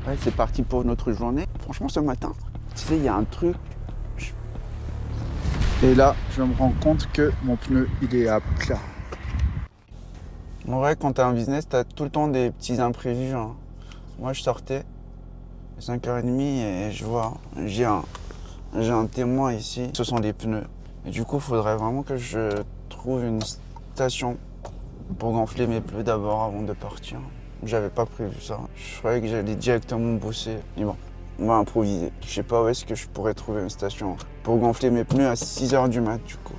Ouais, c'est parti pour notre journée. Franchement, ce matin, tu sais, il y a un truc. Et là, je me rends compte que mon pneu, il est à plat. En vrai, quand t'as un business, t'as tout le temps des petits imprévus, hein. Moi, je sortais à 5h30 et je vois, j'ai un témoin ici. Ce sont des pneus. Et du coup, il faudrait vraiment que je trouve une station pour gonfler mes pneus d'abord avant de partir. J'avais pas prévu ça. Je croyais que j'allais directement bosser. Mais bon, on va improviser. Je sais pas où est-ce que je pourrais trouver une station pour gonfler mes pneus à 6h du mat du coup.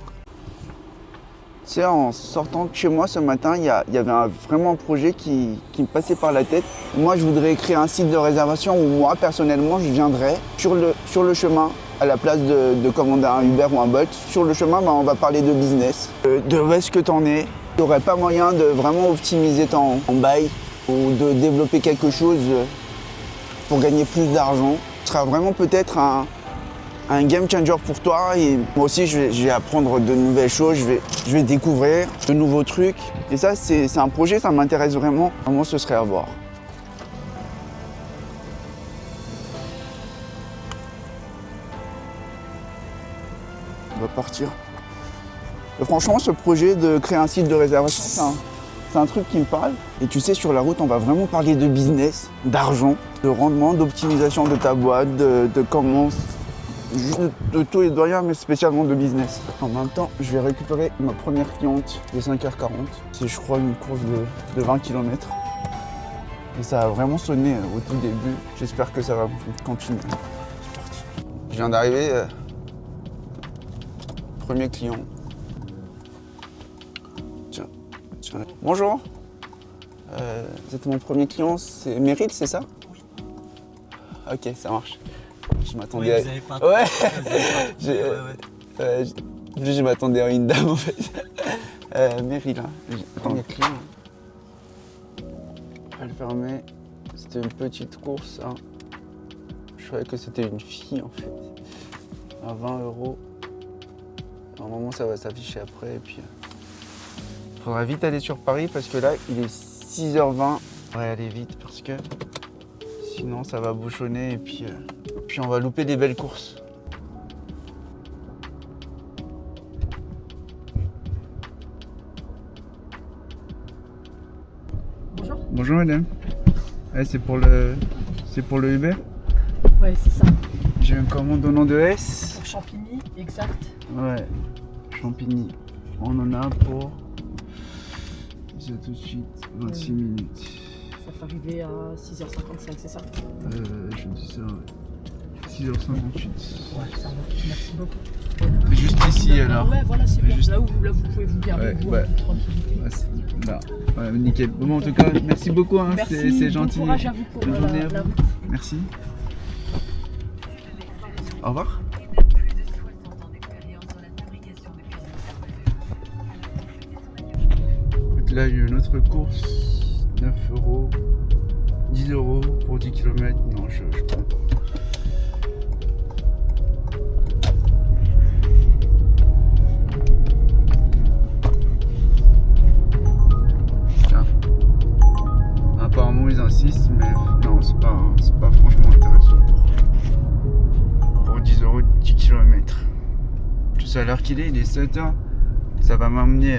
Tu sais, en sortant de chez moi ce matin, il y avait vraiment un projet qui me passait par la tête. Moi, je voudrais créer un site de réservation où moi, personnellement, je viendrais sur le chemin, à la place de commander un Uber ou un Bolt. Sur le chemin, on va parler de business, de où est-ce que t'en es. Tu n'aurais pas moyen de vraiment optimiser ton bail ou de développer quelque chose pour gagner plus d'argent. Ce sera vraiment peut-être un game changer pour toi et moi aussi je vais apprendre de nouvelles choses, je vais découvrir de nouveaux trucs et ça c'est un projet, ça m'intéresse vraiment. Vraiment ce serait à voir. On va partir. Et franchement ce projet de créer un site de réservation c'est un truc qui me parle et tu sais sur la route on va vraiment parler de business, d'argent, de rendement, d'optimisation de ta boîte, de comment de tout et de rien, mais spécialement de business. En même temps, je vais récupérer ma première cliente de 5h40. C'est, je crois, une course de 20 km. Et ça a vraiment sonné au tout début. J'espère que ça va continuer. C'est parti. Je viens d'arriver. Premier client. Tiens. Bonjour. Vous êtes mon premier client, c'est Meryl, c'est ça? Oui. Ok, ça marche. Je m'attendais à... Vous avez pas... Ouais. Ouais. Je m'attendais à une dame en fait. Meryl, hein. Attends, il y a client. On va le fermer. C'était une petite course. Hein. Je croyais que c'était une fille en fait. À 20 €. Normalement ça va s'afficher après et puis... Faudra vite aller sur Paris parce que là il est 6h20. On va aller vite parce que sinon ça va bouchonner et puis on va louper des belles courses. Bonjour. Bonjour madame. Ouais, c'est pour le Uber. Ouais, c'est ça. J'ai une commande au nom de S. Pour Champigny, exact. Ouais, Champigny. On en a pour... Je dis tout de suite, 26 minutes. Ça fait arriver à 6h55, c'est ça? Je dis ça, ouais. 6h58. Ouais, ça va. Merci beaucoup. Juste ici alors. Ouais, voilà, c'est bien. Juste- Là où vous pouvez vous garder Ouais, vous, ouais. en toute tranquillité. Ouais, c'est- là. Ouais, nickel. Bon, en tout cas, merci beaucoup, hein. Merci, C'est gentil. bon courage à vous pour Bonne journée à la vous. route. Merci. Au revoir. Écoute, là, j'ai une autre course. 9 €. 10 € pour 10 km. Non, je prends pas. Tiens. Apparemment, ils insistent, mais non, c'est pas franchement intéressant pour 10 € 10 km. Tu sais à l'heure qu'il est, il est 7h. Ça va m'amener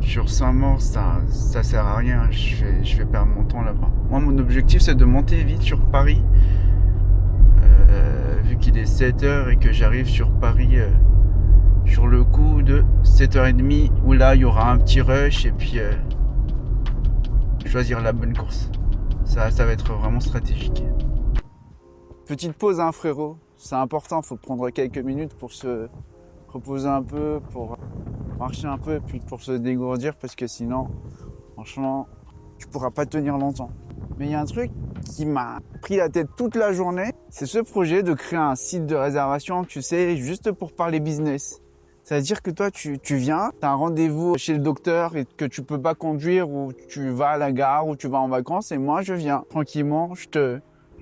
sur Saint-Maur, ça sert à rien. Je vais perdre mon temps là-bas. Moi, mon objectif, c'est de monter vite sur Paris. Vu qu'il est 7h et que j'arrive sur Paris sur le coup de 7h30, où là, il y aura un petit rush et puis choisir la bonne course. Ça va être vraiment stratégique. Petite pause hein frérot, c'est important, faut prendre quelques minutes pour se reposer un peu, pour marcher un peu et puis pour se dégourdir parce que sinon, franchement, tu pourras pas tenir longtemps. Mais il y a un truc qui m'a pris la tête toute la journée, c'est ce projet de créer un site de réservation, tu sais, juste pour parler business. C'est-à-dire que toi, tu viens, tu as un rendez-vous chez le docteur et que tu peux pas conduire ou tu vas à la gare ou tu vas en vacances et moi, je viens tranquillement, je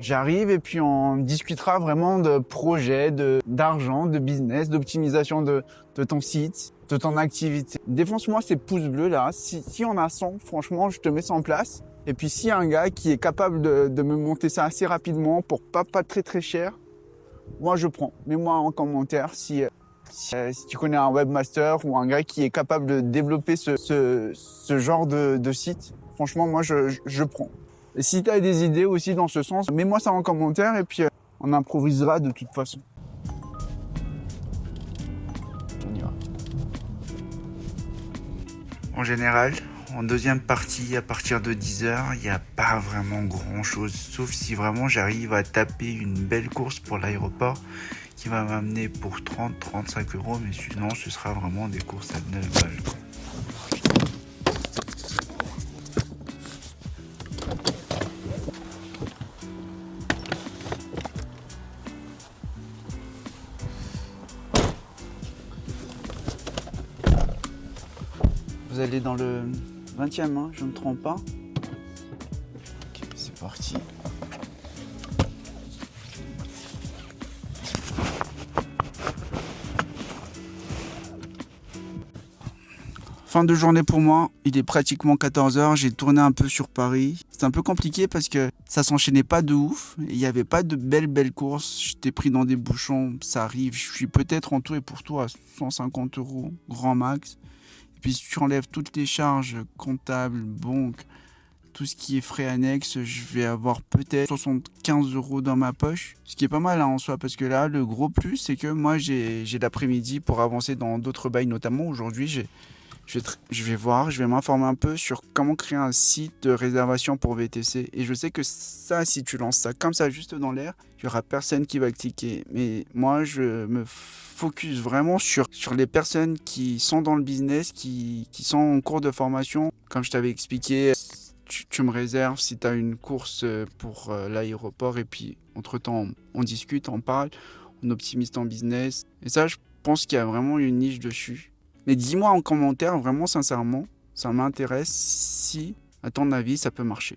J'arrive et puis on discutera vraiment de projets, d'argent, de business, d'optimisation de ton site, de ton activité. Défonce-moi ces pouces bleus là. Si on a 100, franchement, je te mets ça en place. Et puis s'il y a un gars qui est capable de me monter ça assez rapidement pour pas très très cher, moi je prends. Mets-moi en commentaire si tu connais un webmaster ou un gars qui est capable de développer ce genre de site. Franchement, moi je prends. Et si tu as des idées aussi dans ce sens, mets-moi ça en commentaire et puis on improvisera de toute façon. On y va. En général, en deuxième partie, à partir de 10h, il n'y a pas vraiment grand chose, sauf si vraiment j'arrive à taper une belle course pour l'aéroport qui va m'amener pour 30-35 euros, mais sinon ce sera vraiment des courses à 9 balles, quoi. Vous allez dans le 20e, hein, je ne me trompe pas. Ok, c'est parti. Fin de journée pour moi, il est pratiquement 14h, j'ai tourné un peu sur Paris. C'était un peu compliqué parce que ça s'enchaînait pas de ouf, il n'y avait pas de belles courses, j'étais pris dans des bouchons, ça arrive, je suis peut-être en tout et pour tout à 150 euros, grand max. Et puis si tu enlèves toutes les charges comptables, banque, tout ce qui est frais annexes, je vais avoir peut-être 75 euros dans ma poche. Ce qui est pas mal hein, en soi, parce que là, le gros plus, c'est que moi, j'ai l'après-midi pour avancer dans d'autres bails, notamment aujourd'hui, je vais voir, je vais m'informer un peu sur comment créer un site de réservation pour VTC. Et je sais que ça, si tu lances ça comme ça, juste dans l'air, il n'y aura personne qui va cliquer. Mais moi, je me focus vraiment sur les personnes qui sont dans le business, qui sont en cours de formation. Comme je t'avais expliqué, tu me réserves si tu as une course pour l'aéroport. Et puis, entre-temps, on discute, on parle, on optimise ton business. Et ça, je pense qu'il y a vraiment une niche dessus. Mais dis-moi en commentaire, vraiment sincèrement, ça m'intéresse si, à ton avis, ça peut marcher.